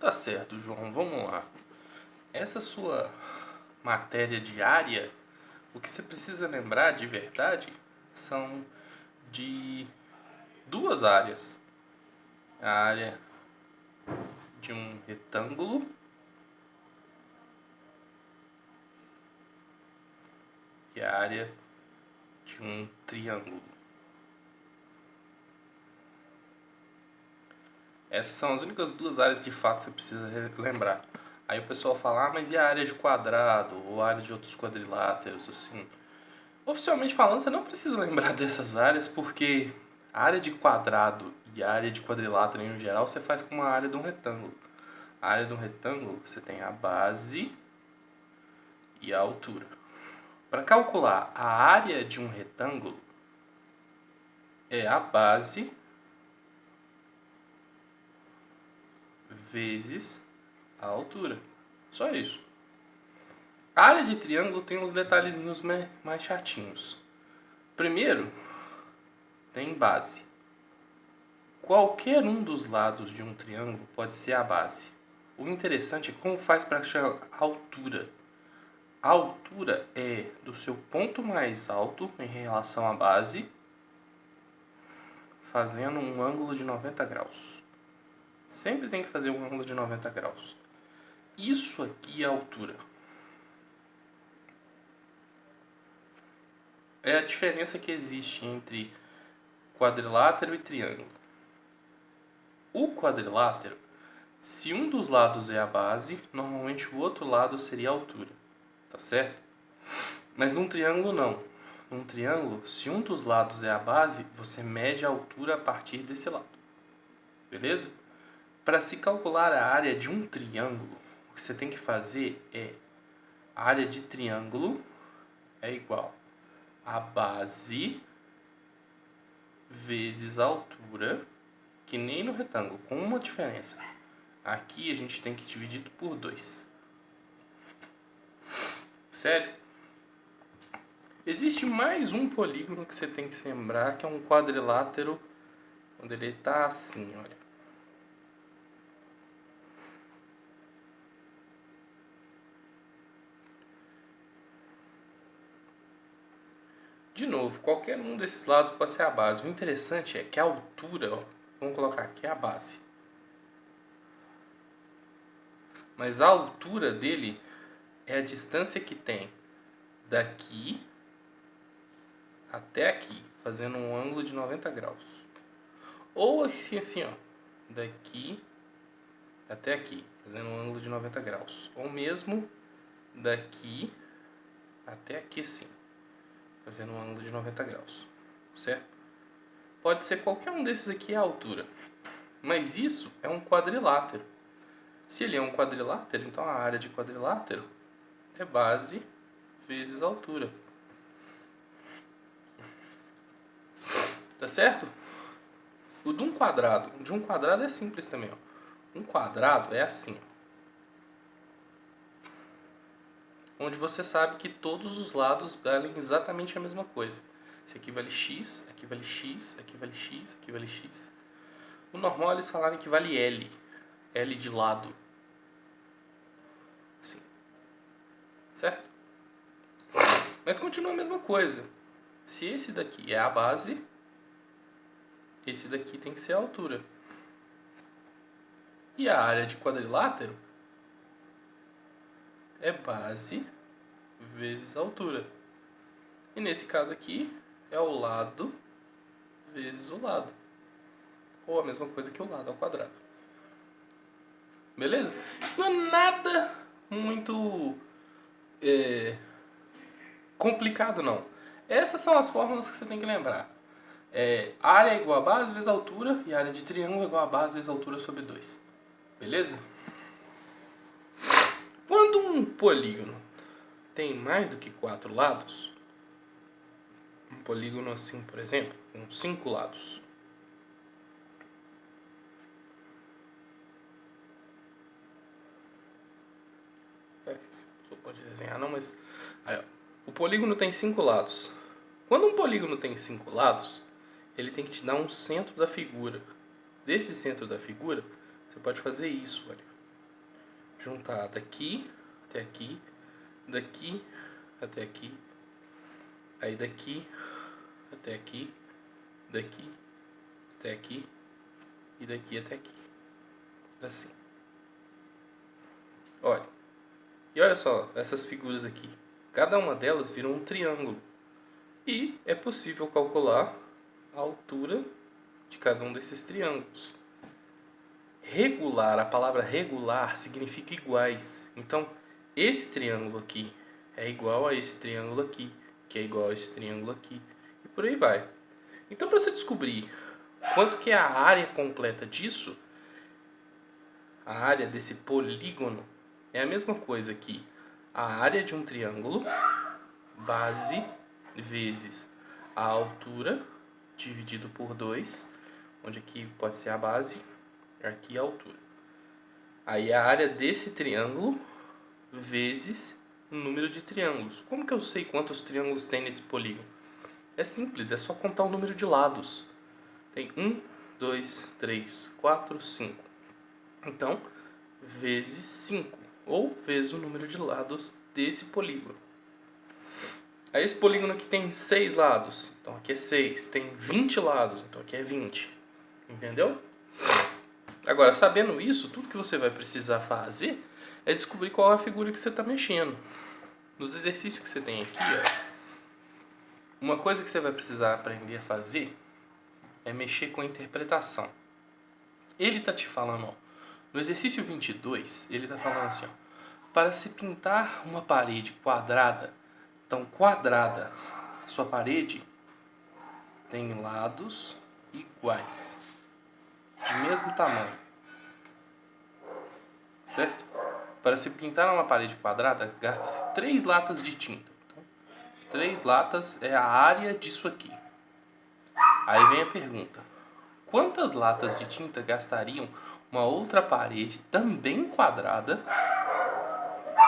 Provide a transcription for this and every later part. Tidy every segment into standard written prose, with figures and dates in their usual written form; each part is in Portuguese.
Tá certo, João, vamos lá. Essa sua matéria diária, o que você precisa lembrar de verdade são de duas áreas. A área de um retângulo e a área de um triângulo. Essas são as únicas duas áreas de fato que você precisa lembrar. Aí o pessoal fala, mas e a área de quadrado ou a área de outros quadriláteros, assim? Oficialmente falando, você não precisa lembrar dessas áreas, porque a área de quadrado e a área de quadrilátero em geral você faz com uma área de um retângulo. A área de um retângulo você tem a base e a altura. Para calcular a área de um retângulo, é a base vezes a altura. Só isso. A área de triângulo tem uns detalhezinhos mais chatinhos. Primeiro, tem base. Qualquer um dos lados de um triângulo pode ser a base. O interessante é como faz para achar a altura. A altura é do seu ponto mais alto em relação à base, fazendo um ângulo de 90 graus. Sempre tem que fazer um ângulo de 90 graus. Isso aqui é a altura. É a diferença que existe entre quadrilátero e triângulo. O quadrilátero, se um dos lados é a base, normalmente o outro lado seria a altura. Tá certo? Mas num triângulo não. Num triângulo, se um dos lados é a base, você mede a altura a partir desse lado. Beleza? Para se calcular a área de um triângulo, o que você tem que fazer é a área de triângulo é igual a base vezes a altura, que nem no retângulo, com uma diferença. Aqui a gente tem que dividir por 2. Sério? Existe mais um polígono que você tem que se lembrar, que é um quadrilátero, quando ele está assim, olha. De novo, qualquer um desses lados pode ser a base. O interessante é que a altura, ó, vamos colocar aqui a base. Mas a altura dele é a distância que tem daqui até aqui, fazendo um ângulo de 90 graus. Ou assim, ó, daqui até aqui, fazendo um ângulo de 90 graus. Ou mesmo daqui até aqui assim, fazendo um ângulo de 90 graus, certo? Pode ser qualquer um desses aqui a altura, mas isso é um quadrilátero. Se ele é um quadrilátero, então a área de quadrilátero é base vezes altura. Tá certo? O de um quadrado é simples também, ó. Um quadrado é assim, ó, onde você sabe que todos os lados valem exatamente a mesma coisa. Esse aqui vale x, aqui vale x, aqui vale x, aqui vale x. O normal é eles falarem que vale L. L de lado. Assim. Certo? Mas continua a mesma coisa. Se esse daqui é a base, esse daqui tem que ser a altura. E a área de quadrilátero é base vezes a altura. E nesse caso aqui é o lado vezes o lado. Ou a mesma coisa que o lado ao quadrado. Beleza? Isso não é nada muito complicado, não. Essas são as fórmulas que você tem que lembrar. Área é igual a base vezes a altura e a área de triângulo é igual a base vezes a altura sobre 2. Beleza? Quando um polígono tem mais do que 4 lados, um polígono assim, por exemplo, com 5 lados, só pode desenhar não, mas aí, ó, o polígono tem 5 lados. Quando um polígono tem 5 lados, ele tem que te dar um centro da figura. Desse centro da figura, você pode fazer isso, olha. juntar daqui até aqui, daqui até aqui, aí daqui até aqui, daqui até aqui e daqui até aqui. Assim. Olha. E olha só essas figuras aqui. Cada uma delas vira um triângulo. E é possível calcular a altura de cada um desses triângulos. Regular, a palavra regular significa iguais. Então, esse triângulo aqui é igual a esse triângulo aqui, que é igual a esse triângulo aqui, e por aí vai. Então, para você descobrir quanto que é a área completa disso, a área desse polígono é a mesma coisa que a área de um triângulo, base vezes a altura, dividido por 2, onde aqui pode ser a base, aqui a altura. Aí a área desse triângulo vezes o número de triângulos. Como que eu sei quantos triângulos tem nesse polígono? É simples, é só contar o número de lados. Tem 1, 2, 3, 4, 5. Então, vezes 5, ou vezes o número de lados desse polígono. Aí esse polígono aqui tem 6 lados, então aqui é 6. Tem 20 lados, então aqui é 20. Entendeu? Agora, sabendo isso, tudo que você vai precisar fazer é descobrir qual é a figura que você está mexendo. Nos exercícios que você tem aqui, ó, uma coisa que você vai precisar aprender a fazer é mexer com a interpretação. Ele está te falando, ó, no exercício 22, ele está falando assim, ó, para se pintar uma parede quadrada, então quadrada, sua parede tem lados iguais, de mesmo tamanho, certo? Para se pintar uma parede quadrada, gasta-se 3 latas de tinta. Então, 3 latas é a área disso aqui. Aí vem a pergunta: quantas latas de tinta gastariam uma outra parede também quadrada?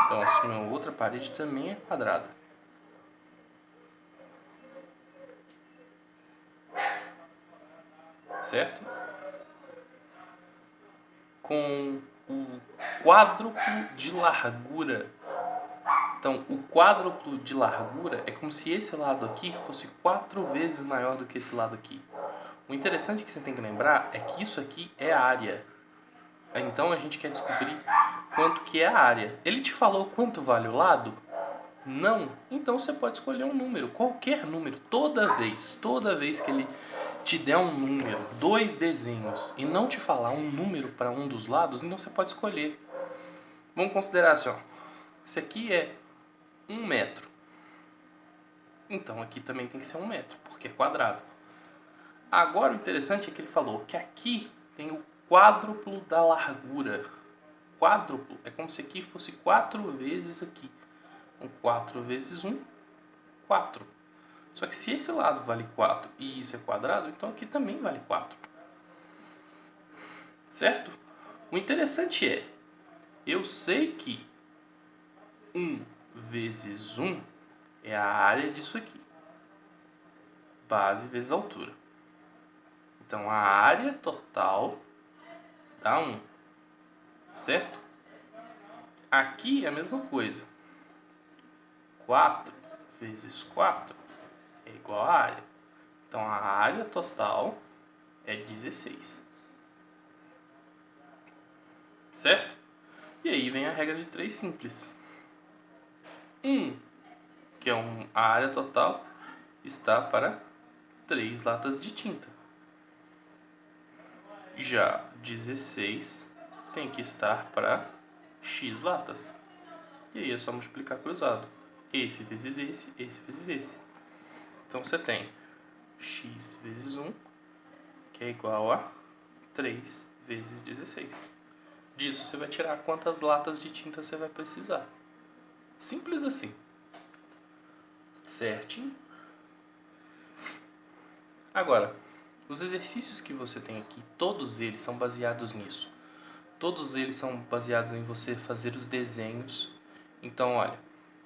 Então, assim, uma outra parede também é quadrada. Certo? Com o quádruplo de largura. Então, o quádruplo de largura é como se esse lado aqui fosse 4 vezes maior do que esse lado aqui. O interessante que você tem que lembrar é que isso aqui é área. Então, a gente quer descobrir quanto que é a área. Ele te falou quanto vale o lado? Não. Então, você pode escolher um número, qualquer número. Toda vez que ele te der um número, 2 desenhos, e não te falar um número para um dos lados, então você pode escolher. Vamos considerar assim, ó. Esse aqui é 1 metro. Então aqui também tem que ser 1 metro, porque é quadrado. Agora o interessante é que ele falou que aqui tem o quádruplo da largura. Quádruplo é como se aqui fosse 4 vezes aqui. Então 4 vezes 1, 4. Só que se esse lado vale 4 e isso é quadrado, então aqui também vale 4. Certo? O interessante é, eu sei que 1 vezes 1 é a área disso aqui. Base vezes altura. Então, a área total dá 1. Certo? Aqui é a mesma coisa. 4 vezes 4 é igual a área. Então, a área total é 16. Certo? E aí vem a regra de 3 simples. 1, que é a área total, está para 3 latas de tinta. Já 16 tem que estar para x latas. E aí é só multiplicar cruzado. Esse vezes esse, esse vezes esse. Então você tem x vezes 1, que é igual a 3 vezes 16. Disso você vai tirar quantas latas de tinta você vai precisar. Simples assim. Certinho? Agora, os exercícios que você tem aqui, todos eles são baseados nisso. Todos eles são baseados em você fazer os desenhos. Então, olha,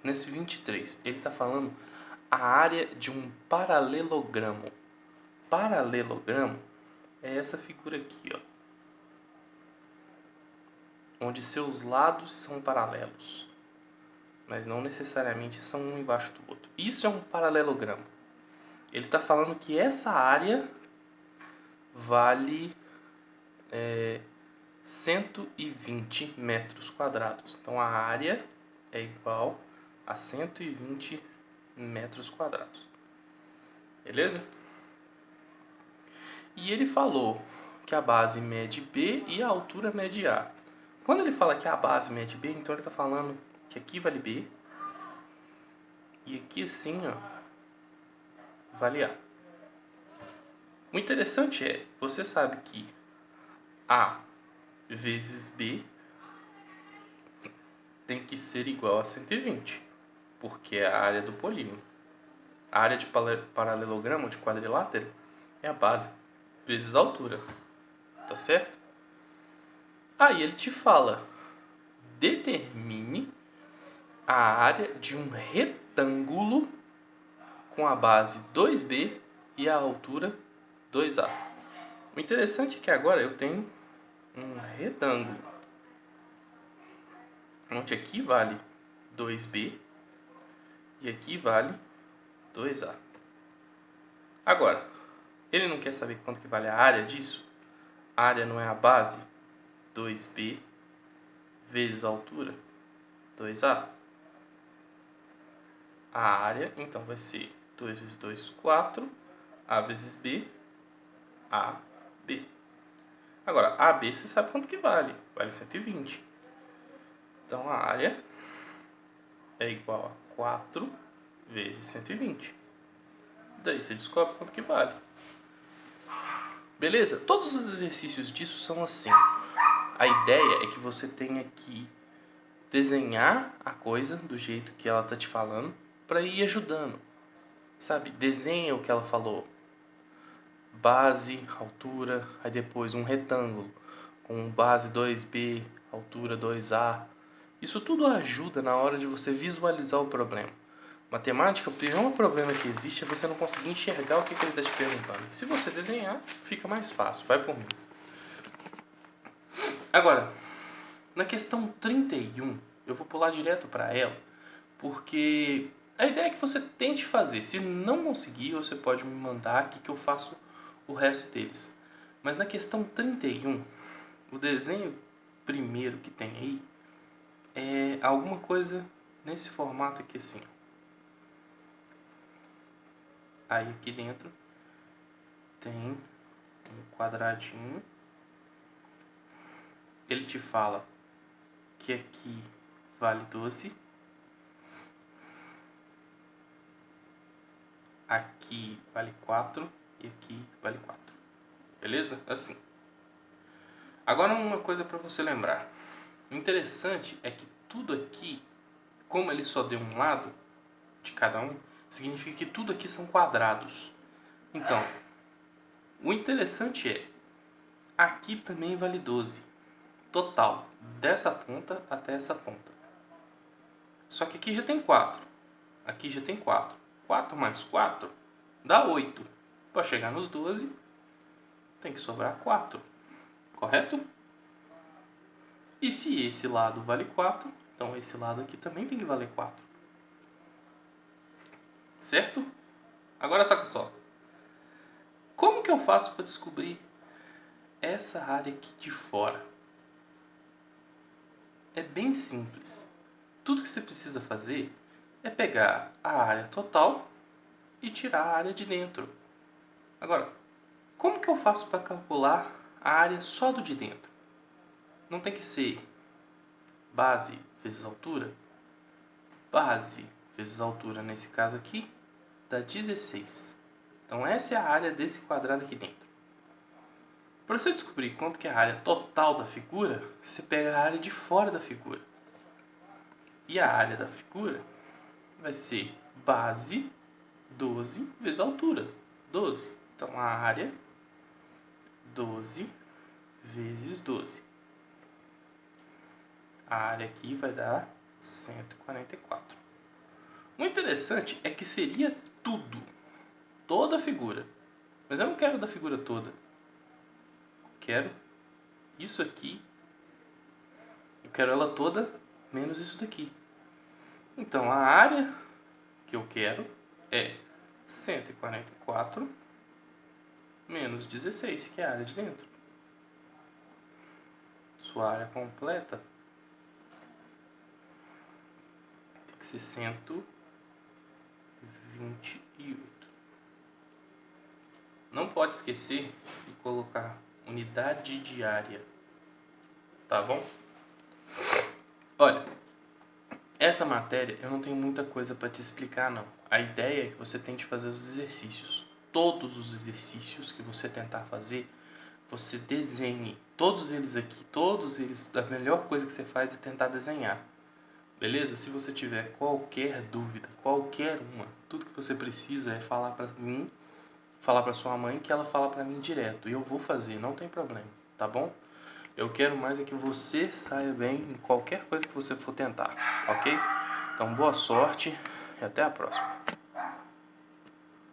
nesse 23, ele está falando a área de um paralelogramo. Paralelogramo é essa figura aqui, ó, onde seus lados são paralelos, mas não necessariamente são um embaixo do outro. Isso é um paralelogramo. Ele está falando que essa área vale 120 metros quadrados. Então a área é igual a 120 metros quadrados. Beleza? E ele falou que a base mede B e a altura mede A. Quando ele fala que a base mede B, então ele está falando que aqui vale B e aqui assim, ó, vale A. O interessante é, você sabe que A vezes B tem que ser igual a 120, porque é a área do polígono. A área de paralelogramo, de quadrilátero, é a base vezes a altura. Tá certo? Aí ele te fala, determine a área de um retângulo com a base 2B e a altura 2A. O interessante é que agora eu tenho um retângulo, onde aqui vale 2B e aqui vale 2A. Agora, ele não quer saber quanto que vale a área disso? A área não é a base 2B vezes a altura 2A? A área, então, vai ser 2 vezes 2, 4. A vezes B, AB. Agora, AB você sabe quanto que vale. Vale 120. Então, a área é igual a 4 vezes 120. Daí você descobre quanto que vale. Beleza? Todos os exercícios disso são assim. A ideia é que você tenha que desenhar a coisa do jeito que ela tá te falando para ir ajudando. Sabe? Desenha o que ela falou. Base, altura, aí depois um retângulo com base 2B, altura 2A. Isso tudo ajuda na hora de você visualizar o problema. Matemática, o pior problema que existe é você não conseguir enxergar o que ele está te perguntando. Se você desenhar, fica mais fácil. Vai por mim. Agora, na questão 31, eu vou pular direto para ela, porque a ideia é que você tente fazer. Se não conseguir, você pode me mandar aqui que eu faço o resto deles. Mas na questão 31, o desenho primeiro que tem aí é alguma coisa nesse formato aqui assim. Aí aqui dentro tem um quadradinho. Ele te fala que aqui vale 12. Aqui vale 4 e aqui vale 4. Beleza? Assim. Agora uma coisa para você lembrar. O interessante é que tudo aqui, como ele só deu um lado de cada um, significa que tudo aqui são quadrados. Então, o interessante é, aqui também vale 12. Total, dessa ponta até essa ponta. Só que aqui já tem 4. Aqui já tem 4. 4 mais 4 dá 8. Para chegar nos 12, tem que sobrar 4. Correto? E se esse lado vale 4, então esse lado aqui também tem que valer 4. Certo? Agora saca só. Como que eu faço para descobrir essa área aqui de fora? É bem simples. Tudo que você precisa fazer é pegar a área total e tirar a área de dentro. Agora, como que eu faço para calcular a área só do de dentro? Não tem que ser base vezes altura? Base vezes altura, nesse caso aqui, dá 16. Então essa é a área desse quadrado aqui dentro. Para você descobrir quanto que é a área total da figura, você pega a área de fora da figura. E a área da figura vai ser base 12 vezes altura, 12. Então a área 12 vezes 12. A área aqui vai dar 144. O interessante é que seria tudo, toda a figura. Mas eu não quero da figura toda. Eu quero isso aqui quero ela toda menos isso daqui. Então, a área que eu quero é 144 menos 16, que é a área de dentro. Sua área completa tem que ser 128. Não pode esquecer de colocar unidade de área, tá bom? Olha, essa matéria eu não tenho muita coisa para te explicar não. A ideia é que você tente fazer os exercícios. Todos os exercícios que você tentar fazer, você desenhe. Todos eles aqui, todos eles, a melhor coisa que você faz é tentar desenhar. Beleza? Se você tiver qualquer dúvida, qualquer uma, tudo que você precisa é falar para mim, falar para sua mãe, que ela fala para mim direto. E eu vou fazer, não tem problema, tá bom? Eu quero mais é que você saia bem em qualquer coisa que você for tentar, ok? Então, boa sorte e até a próxima.